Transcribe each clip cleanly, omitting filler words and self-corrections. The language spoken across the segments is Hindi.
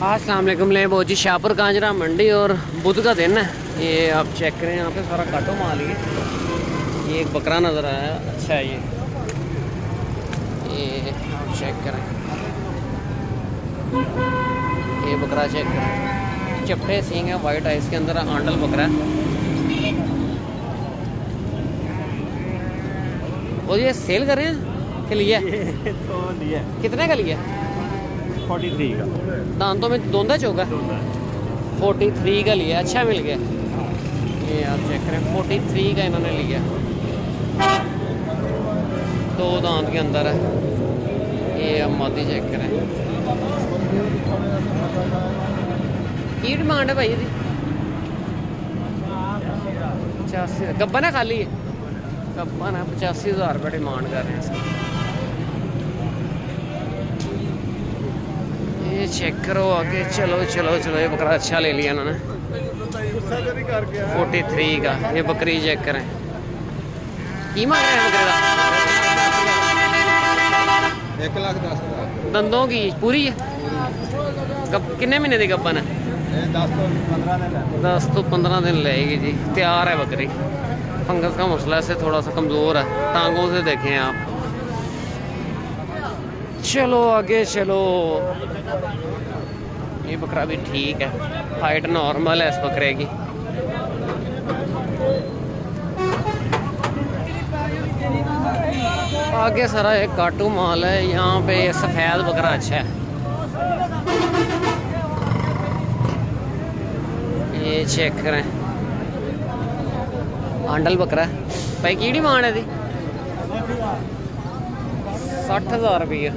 अस्सलाम वालेकुम। ले वो जी शाहपुर कांजरा मंडी और बुध का दिन है। ये आप चेक करें, यहाँ पे सारा काटो माल ही है। ये एक बकरा नज़र आया, अच्छा है ये आप चेक करें, ये बकरा चेक करें, चपटे सींग है, वाइट है, इसके अंदर आंडल बकरा है। वो ये सेल कर रहे हैं कि लिया तो लिया कितने का लिया? 43 का। दांतों में दोंदा चौका 43 का लिया, अच्छा मिल गया। ये आप चेक करें, 43 का इन्होंने लिया, 2 दांत के अंदर है। ये आप मादी चेक करें, की डिमांड है भाई जी? 85 गब्बन है, खाली है गब्बन है, 85,000 रुपये डिमांड कर रहे हैं इसकी। ये चेक करो आगे, चलो चलो चलो, ये बकरा अच्छा ले लिया इन्होंने, 43 का। ये बकरी चेक करें, की मांग रहे हैं बकरे का? 1,10,000 दंदों की पूरी है। कितने महीने की गब्बन है? 10 तो 15 दिन लगेगी जी। तैयार है बकरी, फंगस का मसला से थोड़ा सा कमज़ोर है, टांगों से देखें आप। चलो आगे चलो, ये बकरा भी ठीक है, हाइट नॉर्मल है इस बकरे की। आगे सारा एक काटू माल है, यहाँ पे सफ़ेद बकरा अच्छा है। ये चेक करें, आंडल बकरा है भाई, की डिमांड है दी? 60,000 रुपये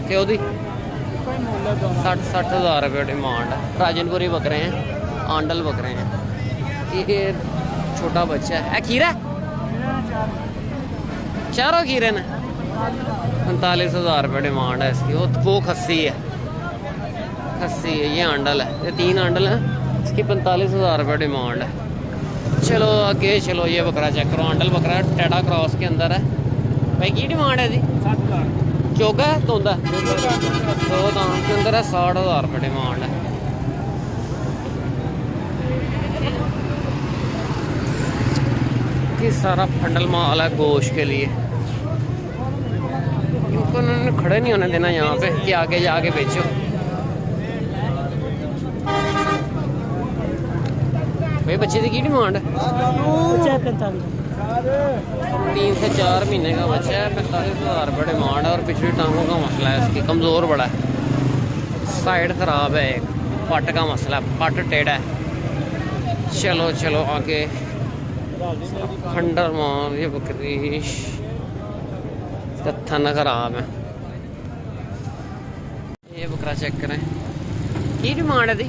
क्यों दी? 60,000 रुपये डिमांड है। राजनपुरी बकरे हैं, आंडल बकरे हैं। ये छोटा बच्चा है, खीरा चारों खीरे ने। 45,000 रुपये डिमांड है इसकी। वो खस्सी है, खस्सी है, ये आंडल है, ये 3 आंडल हैं, इसकी 45,000 रुपये डिमांड है। चलो आगे चलो, ये बकरा चेक करो, आंडल बकरा है, टेढ़ा क्रॉस के अंदर है भाई। की डिमांड है जी? 60,000 चौका है, तोंदा 2 दांत के अंदर है, 60,000 रुपये डिमांड है। ये सारा फंडल माल है गोश्त के लिए। इनको उन्होंने खड़े नहीं होने देना यहाँ पे कि आगे जाके बेचो। भाई बच्चे की डिमांड है? 3 से 4 महीने का बच्चा है, 45,000 रुपये डिमांड है। और पिछली टांगों का मसला है इसकी, कमज़ोर बड़ा है, साइड ख़राब है, एक पट का मसला है, पट टेढ़ा है। चलो चलो आगे, फंडर माल, ये बकरी थन ख़राब है। ये बकरा चेक करें, की डिमांड है दी?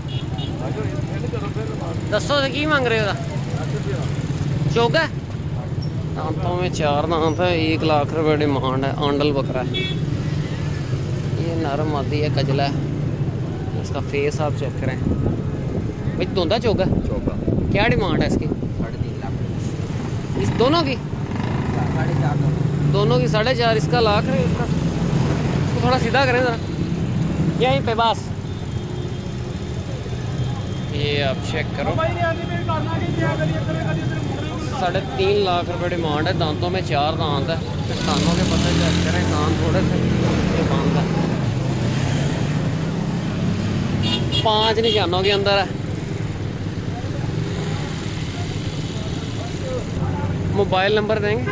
दसो की मांग रहे हो? चौका दांतों में 4 दांत है, 1 लाख रुपये डिमांड है। आंडल बकरा है, ये नरम आदि है, कजला है, इसका फेस आप चेक करें भाई। दोंदा चौका क्या डिमांड है इसकी? 3.5 लाख। इस दोनों की? 4.5 दोनों की 4.5। इसका लाख है। इसको थोड़ा सीधा करें ज़रा, यहीं पे बस। ये आप चेक करो, 3.5 लाख रुपये डिमांड है। दांतों में 4 दांत है, कानों के पत्ते चेक करें, कान थोड़े से बंद है, 5 निशानों के अंदर है। मोबाइल नंबर देंगे?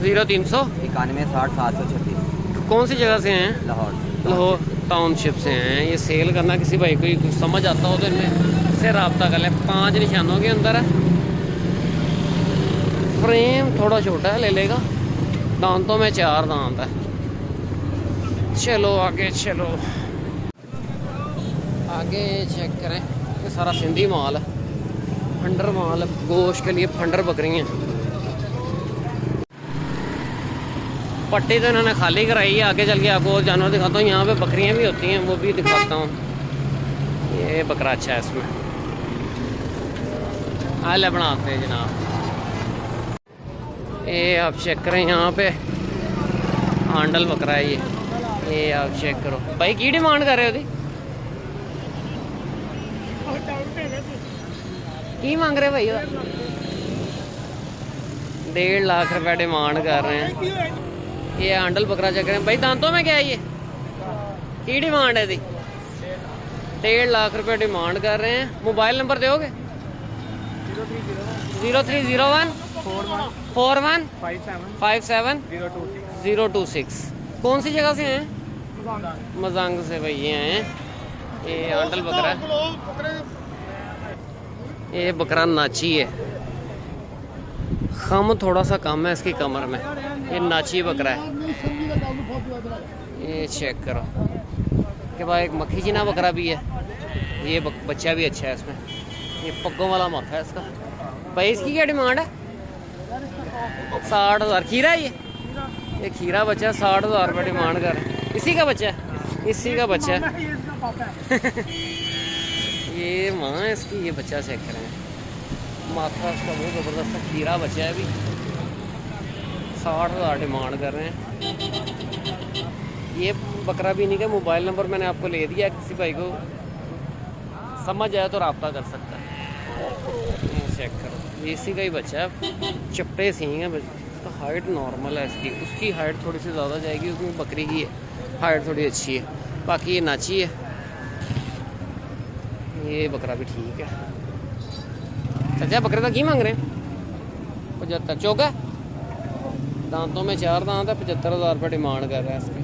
0300 91 60 736। कौन सी जगह से हैं? लाहौर टाउनशिप से हैं। ये सेल करना, किसी भाई को कुछ समझ आता हो तो इनमें से रब्ता कर लें। 5 निशानों के अंदर है, फ्रेम थोड़ा छोटा है, ले लेगा। दांतों में 4 दांत है। चलो आगे चलो, आगे चेक करें, ये सारा सिंधी माल है, फंडर माल है, गोश्त के लिए फंडर बकरी हैं। पट्टी तो इन्होंने खाली कराई है। आगे चल के आपको और जानवर दिखाता हूँ, यहाँ पे बकरियाँ भी होती हैं, वो भी दिखाता हूँ। ये बकरा अच्छा है, इसमें आले बनाते हैं जनाब। ये आप चेक करें, यहाँ पे आंडल बकरा है, ये ये आप चेक करो भाई की डिमांड कर रहे हो की मांग रहे भाई 1.5 लाख रुपए डिमांड कर रहे हैं। ये हैंडल बकरा चेक करें भाई दांतों में क्या है ये की डिमांड है दी 1.5 लाख रुपए डिमांड कर रहे हैं। मोबाइल नंबर दोगे 0301 41 57 026। कौन सी जगह से हैं? मजांग से भाई ये हैं। ये हैंडल बकरा है। ये बकरा नाची है, खम थोड़ा सा कम है इसकी कमर में। ये नाची बकरा है। ये चेक करो के बाद एक मक्खी जीना बकरा भी है। ये बच्चा भी अच्छा है इसमें। ये पग्गों वाला माथा है इसका। भाई इसकी क्या डिमांड है? 60,000। खीरा है ये खीरा बच्चा 60,000 रुपये डिमांड कर। इसी का बच्चा है, इसी का बच्चा है। ये माँ है इसकी, ये बच्चा चेक करें। माथा इसका बहुत ज़बरदस्त खीरा बच्चा है। अभी 60,000 डिमांड कर रहे हैं। ये बकरा भी नहीं का मोबाइल नंबर मैंने आपको ले दिया, किसी भाई को समझ आया तो रब्ता कर सकता है। चेक करो इसी का ही बच्चा है, चपटे सींग है। इसका हाइट नॉर्मल है इसकी, उसकी हाइट थोड़ी सी ज़्यादा जाएगी क्योंकि बकरी की है हाइट थोड़ी अच्छी है। बाकी ये नाची है। ये बकरा भी ठीक है। चाचा बकरे का की मांग रहे हैं? 75। चौका दांतों में 4 दांत है। 75,000 रुपये डिमांड कर रहा है इसके।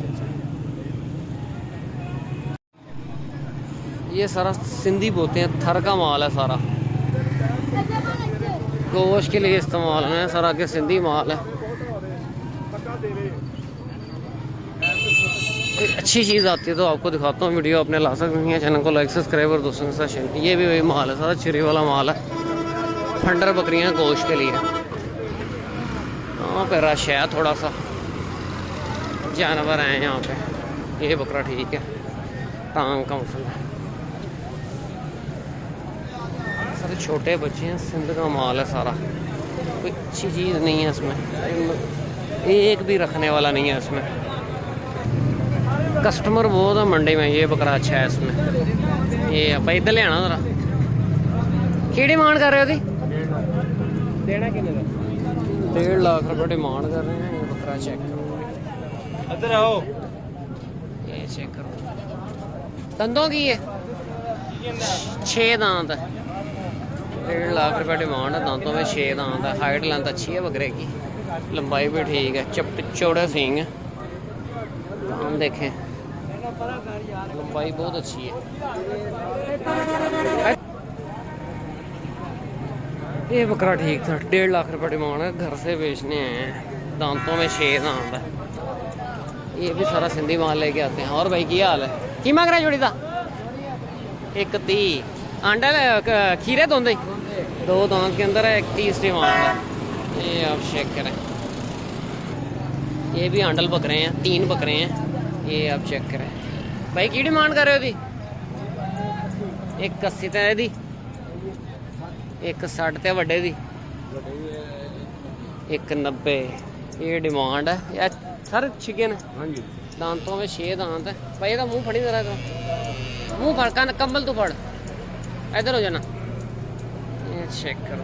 ये सारा सिंधी बोते हैं, थर का माल है सारा, गोश्त के लिए इस्तेमाल है सारा के सिंधी माल है। एक अच्छी चीज़ आती है तो आपको दिखाता हूँ, वीडियो अपने ला सकते हैं। चैनल को लाइक सब्सक्राइब और दोस्तों के साथ शेयर। ये भी वही माल है सारा, चिरी वाला माल है। फंडर बकरियाँ गोश्त के लिए। हाँ पे रश है थोड़ा सा, जानवर हैं यहाँ पे। ये बकरा ठीक है, टांग का मसला है। सारे छोटे बच्चे हैं, सिंध का माल है सारा। कोई अच्छी चीज़ नहीं है इसमें, एक भी रखने वाला नहीं है इसमें। कस्टमर बहुत है मंडी में। ये बकरा अच्छा है इसमें। ये आप इधर ले आना जरा। की डिमांड कर रहे हो? देना कितने का? 1.5 लाख रुपये डिमांड कर रहे हैं। ये बकरा चेक करो, इधर आओ। ये चेक करो दंदों की है, 6 दांत है। 1.5 लाख रुपये डिमांड है। दांतों में 6 दांत है। हाइट लेंथ अच्छी है बकरे की, लंबाई भी ठीक है। चौड़े सींग है। हम देखें लंबाई बहुत अच्छी है। ये बकरा ठीक था। 1.5 लाख रुपये डिमांड है। घर से बेचने हैं। दांतों में 6 दांत है। ये भी सारा सिंधी माल लेके आते हैं। और भाई की हाल है? की मांग रहा है जोड़ी का? 130। आंडा खीरे दोंदे 2 दांत के अंदर है। 130 डिमांड है। ये आप चेक करें। ये भी आंडल बकरे हैं, 3 बकरे हैं। ये आप चेक करें। भाई की डिमांड कर रहे हो? 180 ते दी, 160 ते वड्डे दी, 190। ये डिमांड है। यार सर चिकन हाँ जी, दांतों में 6 दांत है। भाई का मुंह फड़ी जरा, तो मुंह फड़का न, कम्बल तो फड़, इधर हो जाना। ये चेक करो।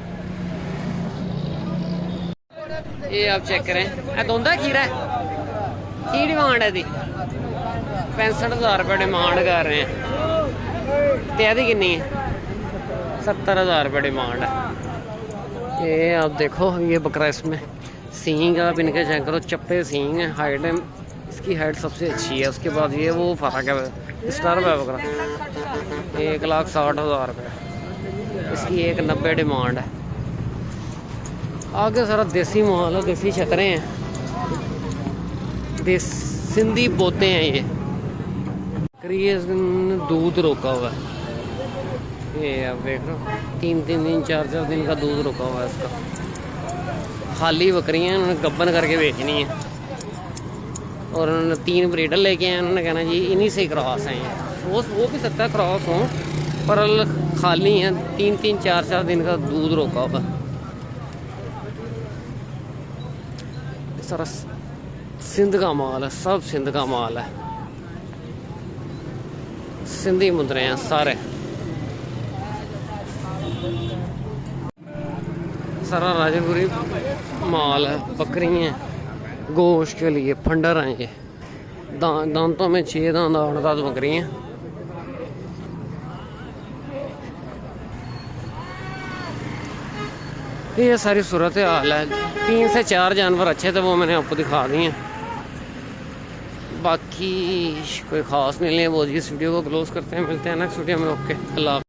ये आप चेक करें। दोंदा खीरा है। की डिमांड है दी? 65,000 रुपये डिमांड कर रहे हैं। त्यादी कितनी है? 70,000 रुपये डिमांड है। ये आप देखो, ये बकरा इसमें सींग आप इनके चेक करो, चप्पे सींग है। हाइट है इसकी, हाइट सबसे अच्छी है। उसके बाद ये वो फर्क है, स्टार है बकरा। 1,60,000 रुपये इसकी। 190 डिमांड है। आगे सारा देसी माल है, देसी छतरे हैं, सिंधी बोते हैं। ये दूध रोका हुआ है। ये आप देख लो, 3-3 दिन 4-4 दिन का दूध रोका हुआ है इसका। खाली बकरियाँ उन्होंने गब्बन करके बेचनी है। और उन्होंने 3 ब्रीडर लेके आए। उन्होंने कहना जी इन्हीं से क्रॉस हैं। वो भी सकता है क्रॉस हो, पर खाली हैं। 3-3 4-4 दिन का दूध रोका हुआ। सारा सिंध का माल है, सब सिंध का माल है। सिंधी मुद्रे हैं सारे। सारा राजनपुरी माल है। बकरी हैं गोश्त के लिए, फंडर हैं ये। दांतों में 6 दांत 8 बकरी हैं। ये सारी सूरत हाल है। 3 से 4 जानवर अच्छे थे, वो मैंने आपको दिखा दिए। बाकी कोई ख़ास नहीं है वो जी। इस वीडियो को क्लोज करते हैं, मिलते हैं नेक्स्ट वीडियो में। ओके, अल्लाह।